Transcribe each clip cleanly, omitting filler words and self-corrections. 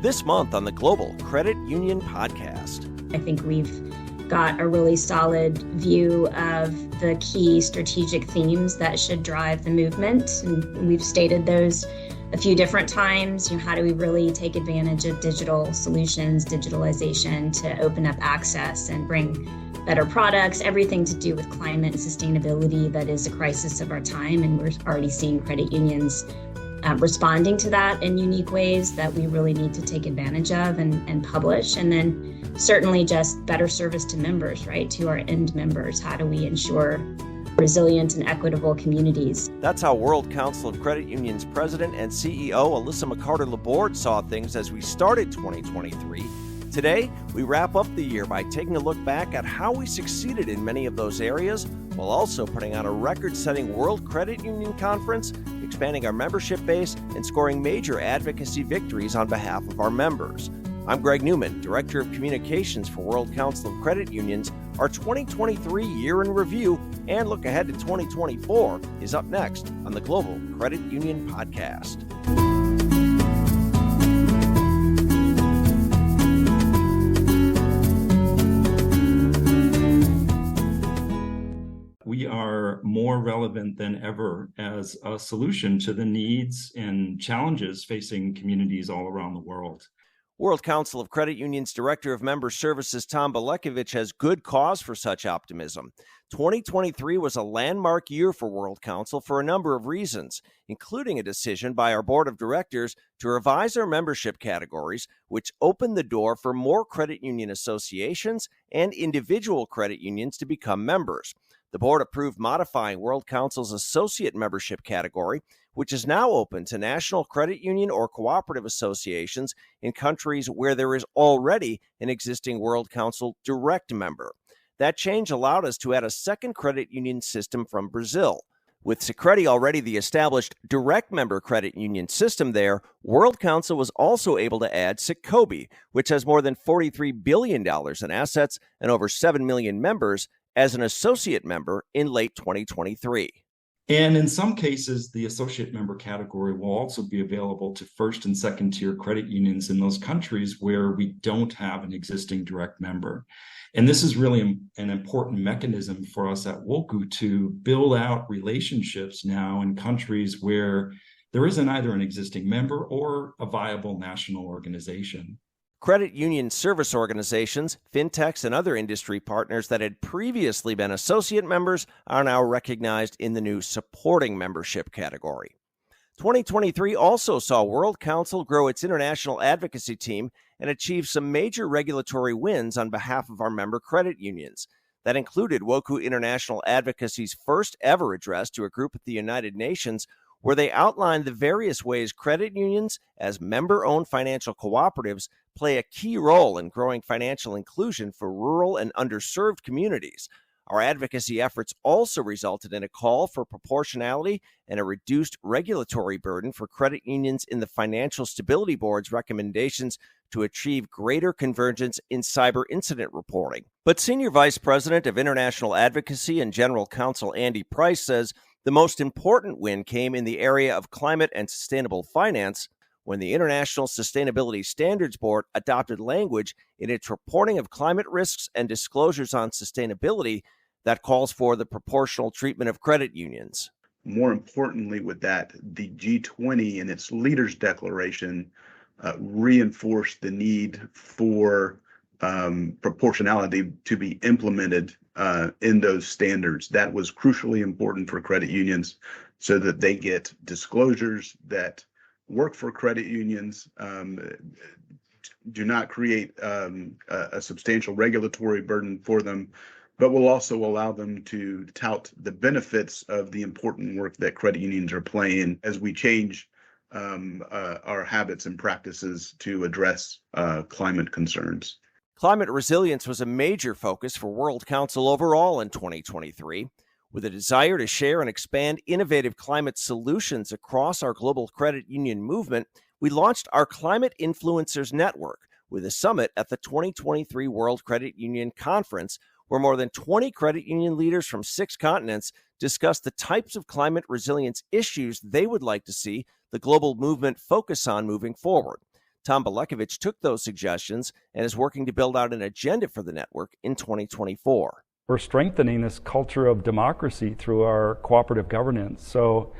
this month on the Global Credit Union Podcast. I think we've got a really solid view of the key strategic themes that should drive the movement. And we've stated those a few different times. How do we really take advantage of digital solutions, digitalization to open up access and bring better products, everything to do with climate and sustainability that is a crisis of our time. And we're already seeing credit unions responding to that in unique ways that we really need to take advantage of and publish. And then certainly just better service to members, right? To our end members. How do we ensure resilient and equitable communities? That's how World Council of Credit Unions President and CEO Alyssa McCarter-Laborde saw things as we started 2023. Today, we wrap up the year by taking a look back at how we succeeded in many of those areas, while also putting on a record-setting World Credit Union Conference, expanding our membership base, and scoring major advocacy victories on behalf of our members. I'm Greg Newman, Director of Communications for World Council of Credit Unions. Our 2023 Year in Review and look ahead to 2024 is up next on the Global Credit Union Podcast. We are more relevant than ever as a solution to the needs and challenges facing communities all around the world. World Council of Credit Unions Director of Member Services Tom Balekovich has good cause for such optimism. 2023 was a landmark year for World Council for a number of reasons, including a decision by our board of directors to revise our membership categories, which opened the door for more credit union associations and individual credit unions to become members. The board approved modifying World Council's associate membership category, which is now open to national credit union or cooperative associations in countries where there is already an existing World Council direct member. That change allowed us to add a second credit union system from Brazil. With Sicredi already the established direct member credit union system there, World Council was also able to add Sicoobi, which has more than $43 billion in assets and over 7 million members, as an associate member in late 2023. And in some cases, the associate member category will also be available to first and second tier credit unions in those countries where we don't have an existing direct member. And this is really an important mechanism for us at WOCU to build out relationships now in countries where there isn't either an existing member or a viable national organization. Credit union service organizations, fintechs, and other industry partners that had previously been associate members are now recognized in the new supporting membership category. 2023 also saw World Council grow its international advocacy team and achieve some major regulatory wins on behalf of our member credit unions. That included WOCU International Advocacy's first ever address to a group at the United Nations, where they outlined the various ways credit unions, as member-owned financial cooperatives, play a key role in growing financial inclusion for rural and underserved communities. Our advocacy efforts also resulted in a call for proportionality and a reduced regulatory burden for credit unions in the Financial Stability Board's recommendations to achieve greater convergence in cyber incident reporting. But Senior Vice President of International Advocacy and General Counsel Andy Price says the most important win came in the area of climate and sustainable finance, when the International Sustainability Standards Board adopted language in its reporting of climate risks and disclosures on sustainability that calls for the proportional treatment of credit unions. More importantly with that, the G20 in its leaders' declaration reinforced the need for proportionality to be implemented in those standards. That was crucially important for credit unions so that they get disclosures that work for credit unions, do not create a substantial regulatory burden for them, but will also allow them to tout the benefits of the important work that credit unions are playing as we change our habits and practices to address climate concerns. Climate resilience was a major focus for World Council overall in 2023. With a desire to share and expand innovative climate solutions across our global credit union movement, we launched our Climate Influencers Network with a summit at the 2023 World Credit Union Conference, where more than 20 credit union leaders from 6 continents discussed the types of climate resilience issues they would like to see the global movement focus on moving forward. Tom Belekovich took those suggestions and is working to build out an agenda for the network in 2024. We're strengthening this culture of democracy through our cooperative governance. So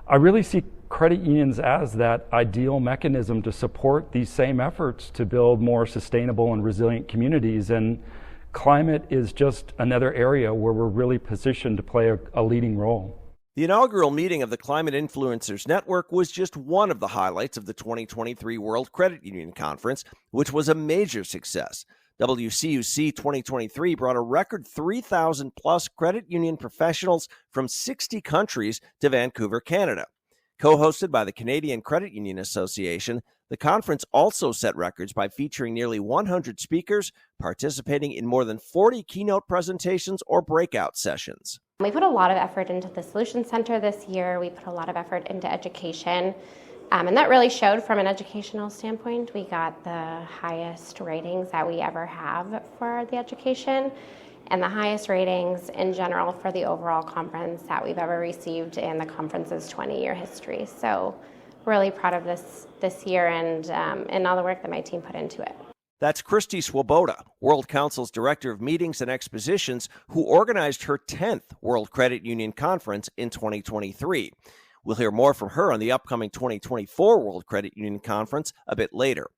I really see credit unions as that ideal mechanism to support these same efforts to build more sustainable and resilient communities. And climate is just another area where we're really positioned to play a leading role. The inaugural meeting of the Climate Influencers Network was just one of the highlights of the 2023 World Credit Union Conference, which was a major success. WCUC 2023 brought a record 3,000 plus credit union professionals from 60 countries to Vancouver, Canada. Co-hosted by the Canadian Credit Union Association, the conference also set records by featuring nearly 100 speakers participating in more than 40 keynote presentations or breakout sessions. We put a lot of effort into the Solution Center this year. We put a lot of effort into education. And that really showed from an educational standpoint. We got the highest ratings that we ever have for the education and the highest ratings in general for the overall conference that we've ever received in the conference's 20-year history. So really proud of this year and all the work that my team put into it. That's Christy Swoboda, World Council's Director of Meetings and Expositions, who organized her 10th World Credit Union Conference in 2023. We'll hear more from her on the upcoming 2024 World Credit Union Conference a bit later.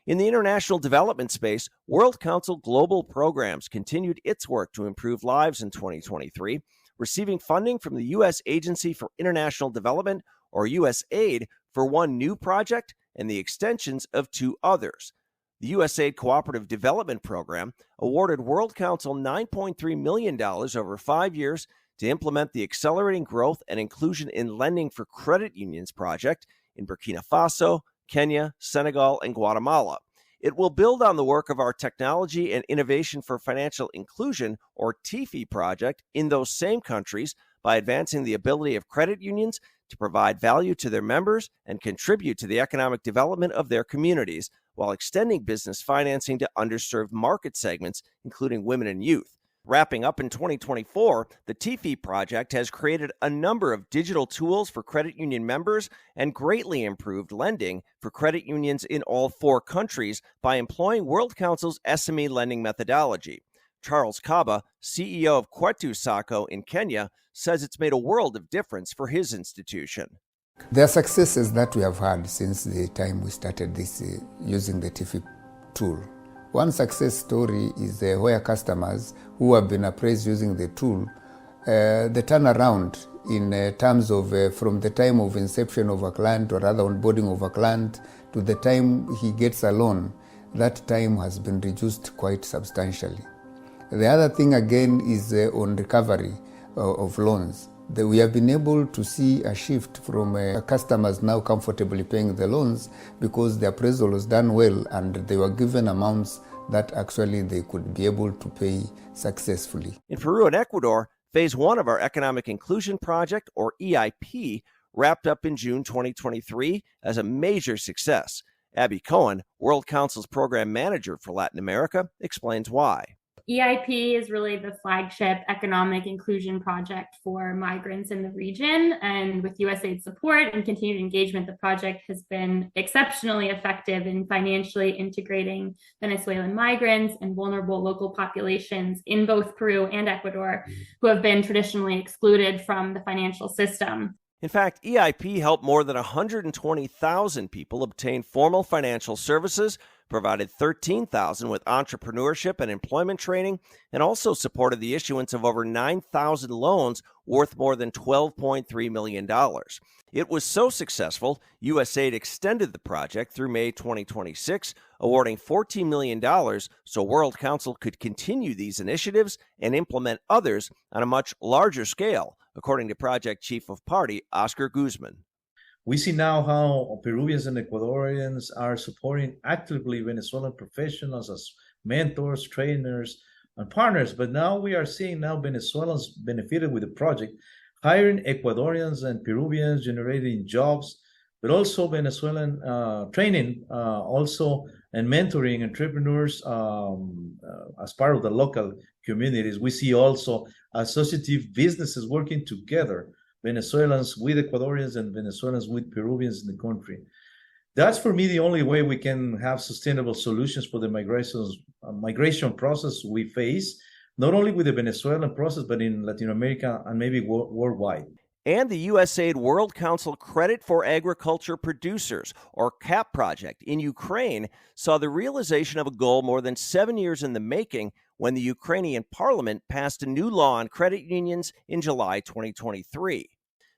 In the international development space, World Council Global Programs continued its work to improve lives in 2023, receiving funding from the U.S. Agency for International Development, or USAID, for one new project and the extensions of 2 others. The USAID Cooperative Development Program awarded World Council $9.3 million over 5 years to implement the Accelerating Growth and Inclusion in Lending for Credit Unions project in Burkina Faso, Kenya, Senegal, and Guatemala. It will build on the work of our Technology and Innovation for Financial Inclusion, or TIFI project, in those same countries by advancing the ability of credit unions to provide value to their members and contribute to the economic development of their communities, while extending business financing to underserved market segments, including women and youth. Wrapping up in 2024, the TIFI project has created a number of digital tools for credit union members and greatly improved lending for credit unions in all 4 countries by employing World Council's SME lending methodology. Charles Kaba, CEO of Kwetu Sacco in Kenya, says it's made a world of difference for his institution. There are successes that we have had since the time we started this using the TIFI tool. One success story is where customers who have been appraised using the tool, the turnaround in terms of from the time of inception of a client or rather onboarding of a client to the time he gets a loan, that time has been reduced quite substantially. The other thing again is on recovery of loans. We have been able to see a shift from customers now comfortably paying the loans because the appraisal was done well and they were given amounts that actually they could be able to pay successfully. In Peru and Ecuador, Phase 1 of our Economic Inclusion Project, or EIP, wrapped up in June 2023 as a major success. Abby Cohen, World Council's Program Manager for Latin America, explains why. EIP is really the flagship economic inclusion project for migrants in the region, and with USAID support and continued engagement, the project has been exceptionally effective in financially integrating Venezuelan migrants and vulnerable local populations in both Peru and Ecuador who have been traditionally excluded from the financial system. In fact, EIP helped more than 120,000 people obtain formal financial services, provided 13,000 with entrepreneurship and employment training, and also supported the issuance of over 9,000 loans worth more than $12.3 million. It was so successful, USAID extended the project through May 2026, awarding $14 million so World Council could continue these initiatives and implement others on a much larger scale, according to Project Chief of Party Oscar Guzman. We see now how Peruvians and Ecuadorians are supporting actively Venezuelan professionals as mentors, trainers, and partners. But now we are seeing Venezuelans benefited with the project, hiring Ecuadorians and Peruvians, generating jobs, but also Venezuelan training, also and mentoring entrepreneurs as part of the local communities. We see also associative businesses working together, Venezuelans with Ecuadorians and Venezuelans with Peruvians in the country. That's for me the only way we can have sustainable solutions for the migration process we face, not only with the Venezuelan process, but in Latin America and maybe worldwide. And the USAID World Council Credit for Agriculture Producers, or CAP project in Ukraine, saw the realization of a goal more than 7 years in the making when the Ukrainian parliament passed a new law on credit unions in July 2023.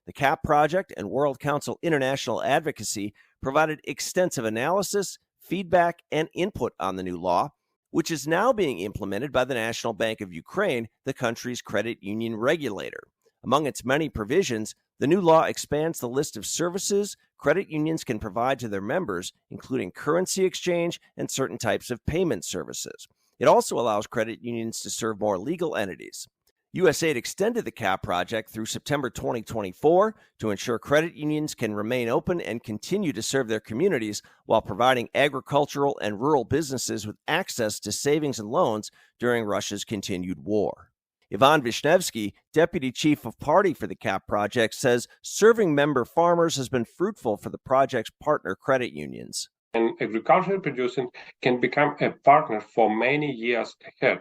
The CAP project and World Council International Advocacy provided extensive analysis, feedback, and input on the new law, which is now being implemented by the National Bank of Ukraine, the country's credit union regulator. Among its many provisions, the new law expands the list of services credit unions can provide to their members, including currency exchange and certain types of payment services. It also allows credit unions to serve more legal entities. USAID extended the CAP project through September 2024 to ensure credit unions can remain open and continue to serve their communities while providing agricultural and rural businesses with access to savings and loans during Russia's continued war. Ivan Vishnevsky, deputy chief of party for the CAP project, says serving member farmers has been fruitful for the project's partner credit unions. And agricultural producers can become a partner for many years ahead.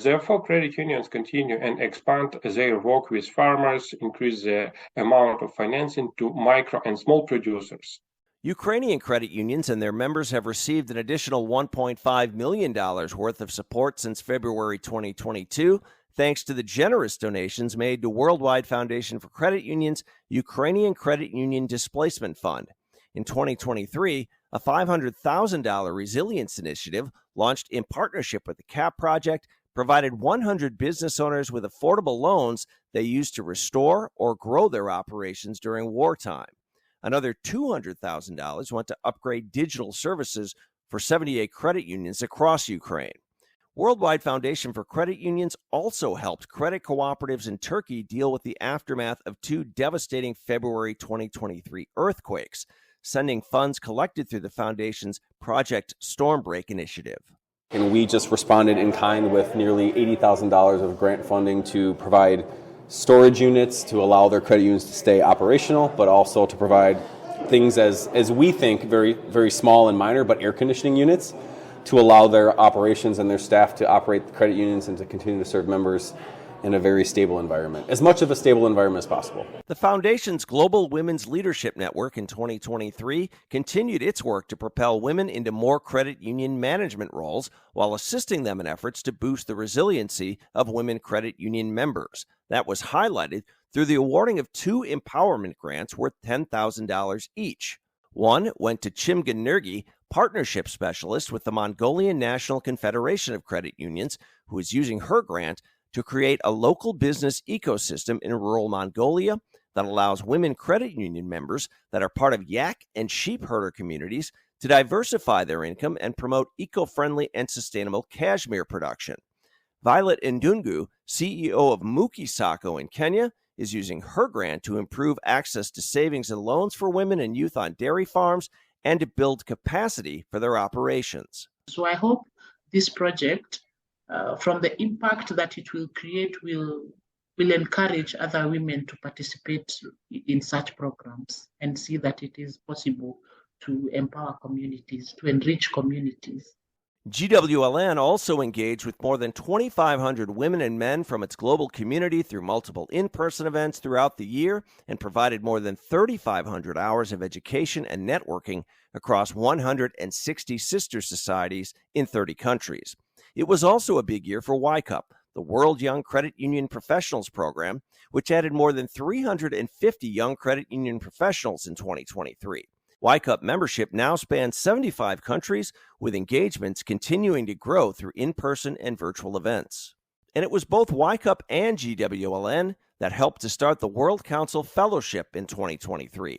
Therefore, credit unions continue and expand their work with farmers, increase the amount of financing to micro and small producers. Ukrainian credit unions and their members have received an additional $1.5 million worth of support since February 2022, thanks to the generous donations made to Worldwide Foundation for Credit Unions' Ukrainian Credit Union Displacement Fund. In 2023, a $500,000 resilience initiative launched in partnership with the CAP project provided 100 business owners with affordable loans they used to restore or grow their operations during wartime. Another $200,000 went to upgrade digital services for 78 credit unions across Ukraine. Worldwide Foundation for Credit Unions also helped credit cooperatives in Turkey deal with the aftermath of two devastating February 2023 earthquakes, sending funds collected through the foundation's Project Stormbreak initiative. And we just responded in kind with nearly $80,000 of grant funding to provide storage units to allow their credit unions to stay operational, but also to provide things as we think very, very small and minor, but air conditioning units to allow their operations and their staff to operate the credit unions and to continue to serve members in a very stable environment, as much of a stable environment as possible. The Foundation's Global Women's Leadership Network in 2023 continued its work to propel women into more credit union management roles while assisting them in efforts to boost the resiliency of women credit union members. That was highlighted through the awarding of 2 empowerment grants worth $10,000 each. One went to Chimgan Nurgi, partnership specialist with the Mongolian National Confederation of Credit Unions, who is using her grant to create a local business ecosystem in rural Mongolia that allows women credit union members that are part of yak and sheep herder communities to diversify their income and promote eco-friendly and sustainable cashmere production. Violet Ndungu, CEO of Muki Sacco in Kenya, is using her grant to improve access to savings and loans for women and youth on dairy farms and to build capacity for their operations. So I hope this project, from the impact that it will create, will encourage other women to participate in such programs and see that it is possible to empower communities, to enrich communities. GWLN also engaged with more than 2,500 women and men from its global community through multiple in-person events throughout the year and provided more than 3,500 hours of education and networking across 160 sister societies in 30 countries. It was also a big year for YCUP, the World Young Credit Union Professionals Program, which added more than 350 young credit union professionals in 2023. YCUP membership now spans 75 countries, with engagements continuing to grow through in-person and virtual events. And it was both YCUP and GWLN that helped to start the World Council Fellowship in 2023.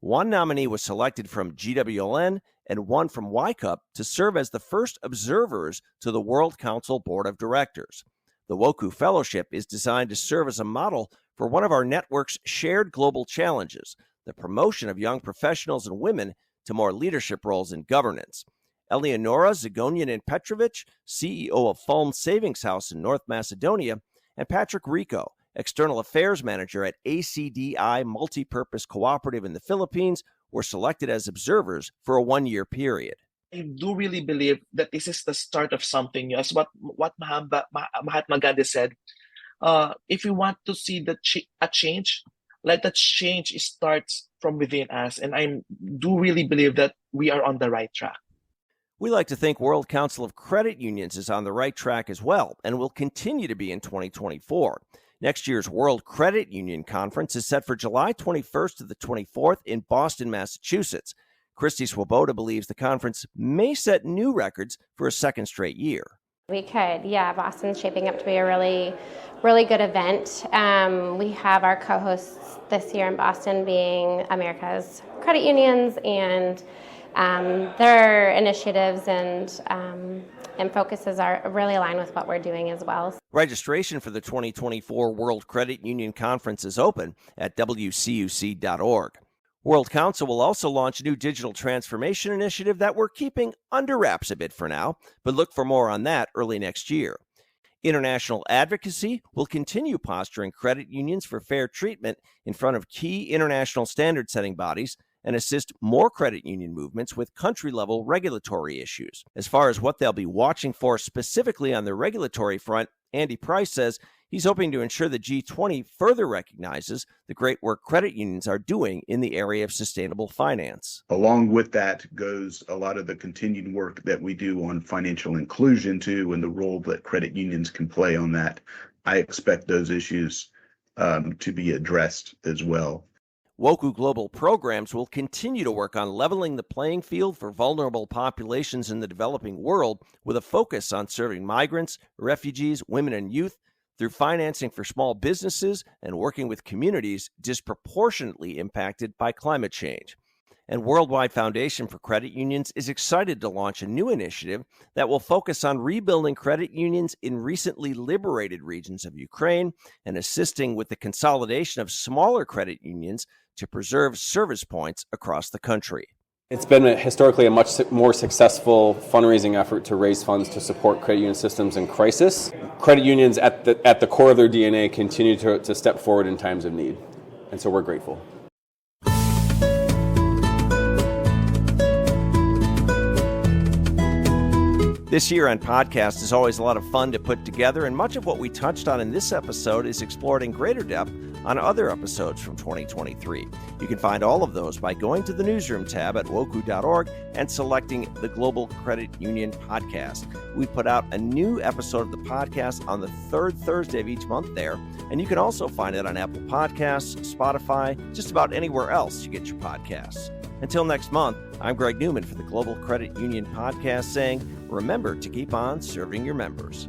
One nominee was selected from GWLN and one from YCUP to serve as the first observers to the World Council Board of Directors. The WOKU Fellowship is designed to serve as a model for one of our network's shared global challenges, the promotion of young professionals and women to more leadership roles in governance. Eleonora Zagonian Petrovich, CEO of Fulm Savings House in North Macedonia, and Patrick Rico, External Affairs Manager at ACDI Multipurpose Cooperative in the Philippines, were selected as observers for a one-year period. I do really believe that this is the start of something new. As what Mahatma Gandhi said, if we want to see a change, let that change starts from within us. And I do really believe that we are on the right track. We like to think World Council of Credit Unions is on the right track as well and will continue to be in 2024. Next year's World Credit Union Conference is set for July 21st to the 24th in Boston, Massachusetts. Christy Swoboda believes the conference may set new records for a second straight year. We could, yeah. Boston's shaping up to be a really, really good event. We have our co-hosts this year in Boston being America's credit unions, and their initiatives and focuses are really aligned with what we're doing as well. Registration for the 2024 World Credit Union Conference is open at wcuc.org. World Council will also launch a new digital transformation initiative that we're keeping under wraps a bit for now, but look for more on that early next year. International advocacy will continue posturing credit unions for fair treatment in front of key international standard-setting bodies and assist more credit union movements with country-level regulatory issues. As far as what they'll be watching for specifically on the regulatory front, Andy Price says he's hoping to ensure the G20 further recognizes the great work credit unions are doing in the area of sustainable finance. Along with that goes a lot of the continued work that we do on financial inclusion too, and the role that credit unions can play on that. I expect those issues to be addressed as well. WOCU Global Programs will continue to work on leveling the playing field for vulnerable populations in the developing world with a focus on serving migrants, refugees, women, and youth through financing for small businesses and working with communities disproportionately impacted by climate change. And Worldwide Foundation for Credit Unions is excited to launch a new initiative that will focus on rebuilding credit unions in recently liberated regions of Ukraine and assisting with the consolidation of smaller credit unions to preserve service points across the country. It's been historically a much more successful fundraising effort to raise funds to support credit union systems in crisis. Credit unions at the core of their DNA continue to step forward in times of need, and so we're grateful. This year on podcast is always a lot of fun to put together, and much of what we touched on in this episode is explored in greater depth on other episodes from 2023. You can find all of those by going to the Newsroom tab at woku.org and selecting the Global Credit Union Podcast. We put out a new episode of the podcast on the third Thursday of each month there, and you can also find it on Apple Podcasts, Spotify, just about anywhere else you get your podcasts. Until next month, I'm Greg Newman for the Global Credit Union Podcast saying, remember to keep on serving your members.